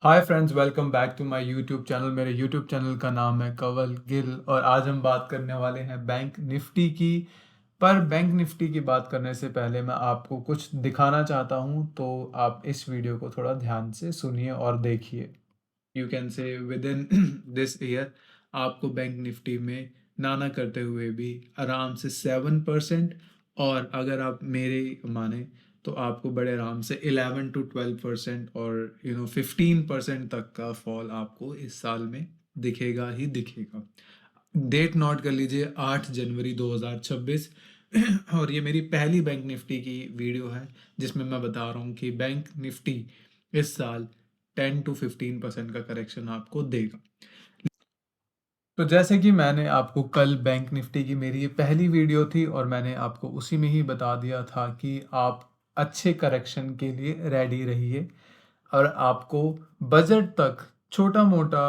Hi friends, welcome back to my YouTube channel. मेरे YouTube channel का नाम है कंवल गिल और आज हम बात करने वाले हैं बैंक निफ्टी की। पर बैंक निफ्टी की बात करने से पहले मैं आपको कुछ दिखाना चाहता हूं, तो आप इस वीडियो को थोड़ा ध्यान से सुनिए और देखिए। You can say with in this year आपको बैंक निफ्टी में नाना करते हुए भी आराम से 7%, और अगर आप मेरे माने तो आपको बड़े आराम से 11 to 12% और 15% तक का फॉल आपको इस साल में दिखेगा ही दिखेगा। डेट नोट कर लीजिए, 8 जनवरी 2026। और ये मेरी पहली बैंक निफ्टी की वीडियो है जिसमें मैं बता रहा हूँ कि बैंक निफ्टी इस साल 10 to 15% का करेक्शन आपको देगा। तो जैसे कि मैंने आपको कल बैंक निफ्टी की मेरी ये पहली वीडियो थी और मैंने आपको उसी में ही बता दिया था कि आप अच्छे करेक्शन के लिए रेडी रहिए और आपको बजट तक छोटा मोटा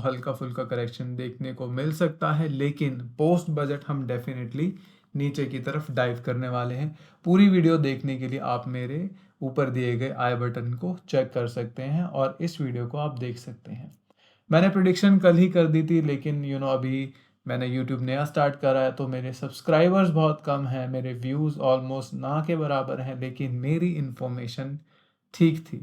हल्का फुल्का करेक्शन देखने को मिल सकता है, लेकिन पोस्ट बजट हम डेफिनेटली नीचे की तरफ डाइव करने वाले हैं। पूरी वीडियो देखने के लिए आप मेरे ऊपर दिए गए आई बटन को चेक कर सकते हैं और इस वीडियो को आप देख सकते हैं। मैंने प्रिडिक्शन कल ही कर दी थी, लेकिन अभी मैंने यूट्यूब नया स्टार्ट करा है तो मेरे सब्सक्राइबर्स बहुत कम हैं, मेरे व्यूज़ ऑलमोस्ट ना के बराबर हैं, लेकिन मेरी इन्फॉर्मेशन ठीक थी।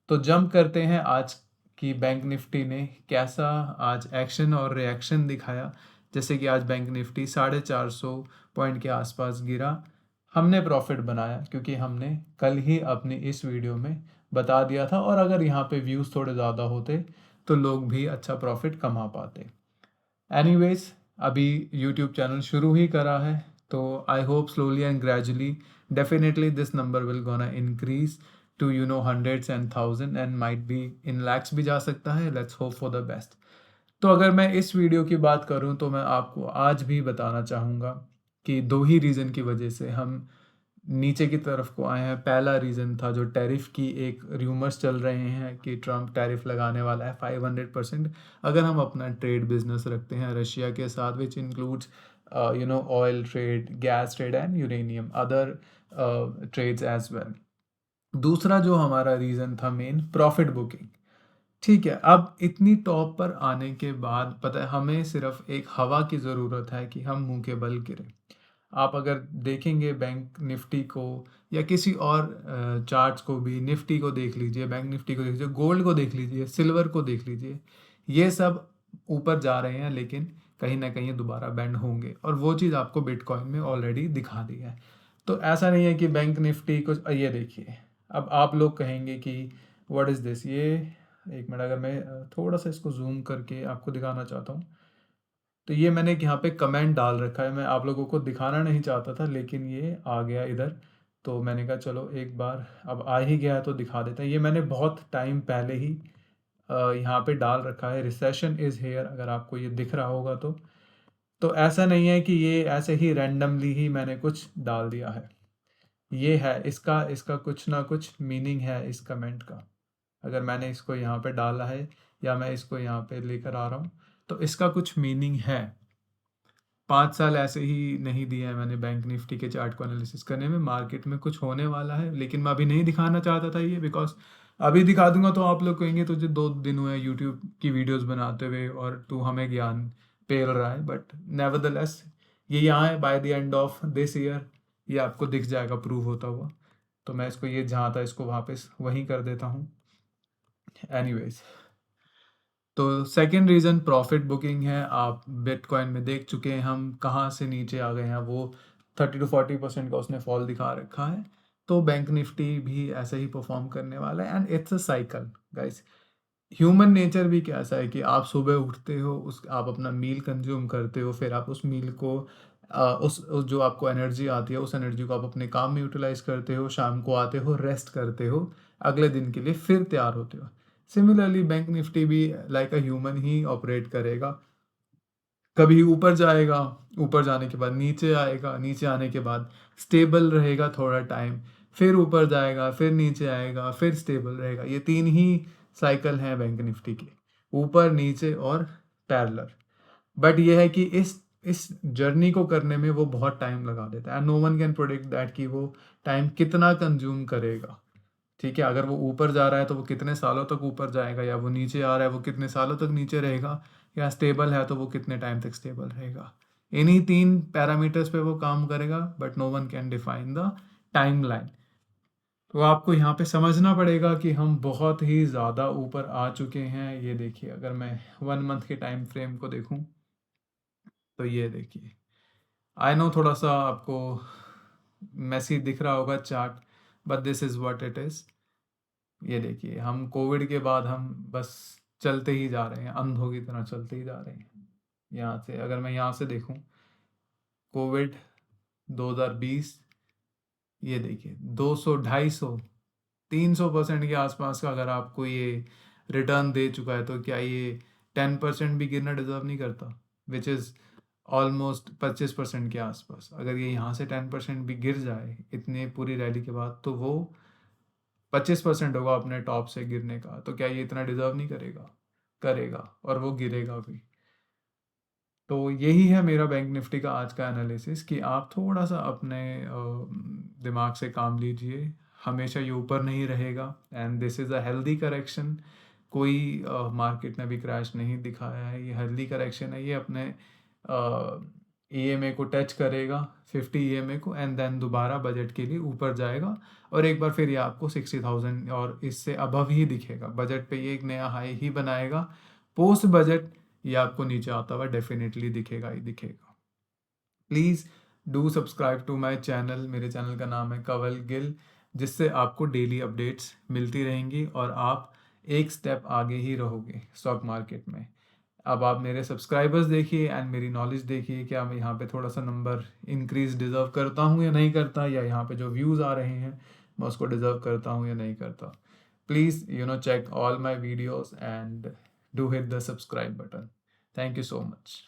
तो जंप करते हैं आज की बैंक निफ्टी ने कैसा आज एक्शन और रिएक्शन दिखाया। जैसे कि आज बैंक निफ्टी 450 पॉइंट के आसपास गिरा। हमने प्रॉफिट बनाया क्योंकि हमने कल ही अपनी इस वीडियो में बता दिया था, और अगर यहाँ पे व्यूज़ थोड़े ज़्यादा होते तो लोग भी अच्छा प्रॉफिट कमा पाते। एनीवेज, अभी यूट्यूब चैनल शुरू ही करा है, तो I hope slowly and gradually definitely this number will gonna increase to hundreds and thousand and might be in lakhs भी जा सकता है। Let's hope for the best. तो अगर मैं इस वीडियो की बात करूं तो मैं आपको आज भी बताना चाहूँगा कि दो ही रीज़न की वजह से हम नीचे की तरफ को आए हैं। पहला रीज़न था जो टैरिफ की एक र्यूमर्स चल रहे हैं कि ट्रम्प टैरिफ लगाने वाला है 500%। अगर हम अपना ट्रेड बिजनेस रखते हैं रशिया के साथ, which includes oil trade, gas trade and uranium other trades as well. दूसरा जो हमारा रीज़न था मेन, प्रॉफिट बुकिंग। ठीक है, अब इतनी टॉप पर आने के बाद पता है हमें सिर्फ एक हवा की ज़रूरत है कि हम मुंह के बल गिरें। आप अगर देखेंगे बैंक निफ्टी को या किसी और चार्ट्स को भी, निफ्टी को देख लीजिए, बैंक निफ्टी को देख लीजिए, गोल्ड को देख लीजिए, सिल्वर को देख लीजिए, ये सब ऊपर जा रहे हैं, लेकिन कहीं ना कहीं दोबारा बैंड होंगे, और वो चीज़ आपको बिटकॉइन में ऑलरेडी दिखा दी है। तो ऐसा नहीं है कि बैंक निफ्टी कुछ, ये देखिए। अब आप लोग कहेंगे कि व्हाट इज़ दिस, ये एक मिनट, अगर मैं थोड़ा सा इसको जूम करके आपको दिखाना चाहता हूँ, तो ये मैंने यहाँ पे कमेंट डाल रखा है। मैं आप लोगों को दिखाना नहीं चाहता था, लेकिन ये आ गया इधर, तो मैंने कहा चलो एक बार अब आ ही गया है तो दिखा देता है। ये मैंने बहुत टाइम पहले ही यहाँ पे डाल रखा है, रिसेशन इज़ हेयर, अगर आपको ये दिख रहा होगा तो ऐसा नहीं है कि ये ऐसे ही रैंडमली ही मैंने कुछ डाल दिया है। ये है, इसका इसका कुछ ना कुछ मीनिंग है इस कमेंट का। अगर मैंने इसको यहाँ पे डाला है या मैं इसको यहाँ पे लेकर आ रहा हूँ, तो इसका कुछ मीनिंग है। 5 साल ऐसे ही नहीं दिए हैं मैंने बैंक निफ्टी के चार्ट को एनालिसिस करने में। मार्केट में कुछ होने वाला है, लेकिन मैं अभी नहीं दिखाना चाहता था ये, बिकॉज अभी दिखा दूंगा तो आप लोग कहेंगे तुझे 2 दिन हुए यूट्यूब की वीडियोस बनाते हुए और तू हमें ज्ञान पेल रहा है। बट नेवरदलेस ये यहाँ है, by the end of this year ये आपको दिख जाएगा प्रूव होता हुआ। तो मैं इसको, ये जहाँ था इसको वापस वहीं कर देता हूँ। एनीवेज, तो सेकंड रीज़न प्रॉफिट बुकिंग है। आप बिटकॉइन में देख चुके हैं हम कहाँ से नीचे आ गए हैं, वो 30 to 40% का उसने फॉल दिखा रखा है। तो बैंक निफ्टी भी ऐसे ही परफॉर्म करने वाला है, and it's a cycle guys. Human nature भी कैसा है कि आप सुबह उठते हो, उस आप अपना मील कंज्यूम करते हो, फिर आप उस मील को उस जो आपको एनर्जी आती है उस एनर्जी को आप अपने काम में यूटिलाइज करते हो, शाम को आते हो, रेस्ट करते हो, अगले दिन के लिए फिर तैयार होते हो। सिमिलरली बैंक निफ्टी भी like a human he operate करेगा। कभी ऊपर जाएगा, ऊपर जाने के बाद नीचे आएगा, नीचे आने के बाद स्टेबल रहेगा थोड़ा टाइम, फिर ऊपर जाएगा, फिर नीचे आएगा, फिर स्टेबल रहेगा। ये 3 ही साइकिल हैं बैंक निफ्टी के, ऊपर नीचे और पैरेलल। बट ये है कि इस जर्नी को करने में वो बहुत टाइम लगा देता है, and no one can predict that कि वो टाइम कितना कंज्यूम करेगा। ठीक है, अगर वो ऊपर जा रहा है तो वो कितने सालों तक ऊपर जाएगा, या वो नीचे आ रहा है वो कितने सालों तक नीचे रहेगा, या स्टेबल है तो वो कितने टाइम तक स्टेबल रहेगा। इन्हीं 3 पैरामीटर्स पे वो काम करेगा, but no one can define the timeline. तो आपको यहाँ पे समझना पड़ेगा कि हम बहुत ही ज़्यादा ऊपर आ चुके हैं। ये देखिए, अगर मैं 1 मंथ के टाइम फ्रेम को देखूँ तो ये देखिए, आई नो थोड़ा सा आपको मैसी दिख रहा होगा chart, but this is what it is. ये देखिए, हम कोविड के बाद हम बस चलते ही जा रहे हैं, अंधों की तरह चलते ही जा रहे हैं। यहाँ से अगर मैं यहाँ से देखूँ, कोविड 2020, ये देखिए 200, 250, 300% के आसपास का अगर आपको ये रिटर्न दे चुका है, तो क्या ये 10% भी गिरना डिजर्व नहीं करता? विच इज़ ऑलमोस्ट 25% के आसपास। अगर ये यहाँ से 10% भी गिर जाए इतने पूरी रैली के बाद, तो वो 25% होगा अपने टॉप से गिरने का। तो क्या ये इतना डिजर्व नहीं करेगा? करेगा, और वो गिरेगा भी। तो यही है मेरा बैंक निफ्टी का आज का एनालिसिस, कि आप थोड़ा सा अपने दिमाग से काम लीजिए। हमेशा ये ऊपर नहीं रहेगा, and this is a healthy correction. कोई मार्केट ने भी क्रैश नहीं दिखाया है, ये हेल्दी करेक्शन है। ये अपने ईएमए को टच करेगा, 50 ईएमए को, एंड देन दोबारा बजट के लिए ऊपर जाएगा, और एक बार फिर ये आपको 60,000 और इससे अबव ही दिखेगा। बजट पे ये एक नया हाई ही बनाएगा। पोस्ट बजट ये आपको नीचे आता हुआ डेफिनेटली दिखेगा ही दिखेगा। Please do subscribe to my channel. मेरे चैनल का नाम है कंवल गिल, जिससे आपको डेली अपडेट्स मिलती रहेंगी और आप एक स्टेप आगे ही रहोगे स्टॉक मार्केट में। अब आप मेरे सब्सक्राइबर्स देखिए एंड मेरी नॉलेज देखिए, क्या मैं यहाँ पे थोड़ा सा नंबर इंक्रीज डिज़र्व करता हूँ या नहीं करता, या यहाँ पे जो व्यूज़ आ रहे हैं मैं उसको डिज़र्व करता हूँ या नहीं करता। Please check all my videos and do hit the subscribe button. Thank you so much.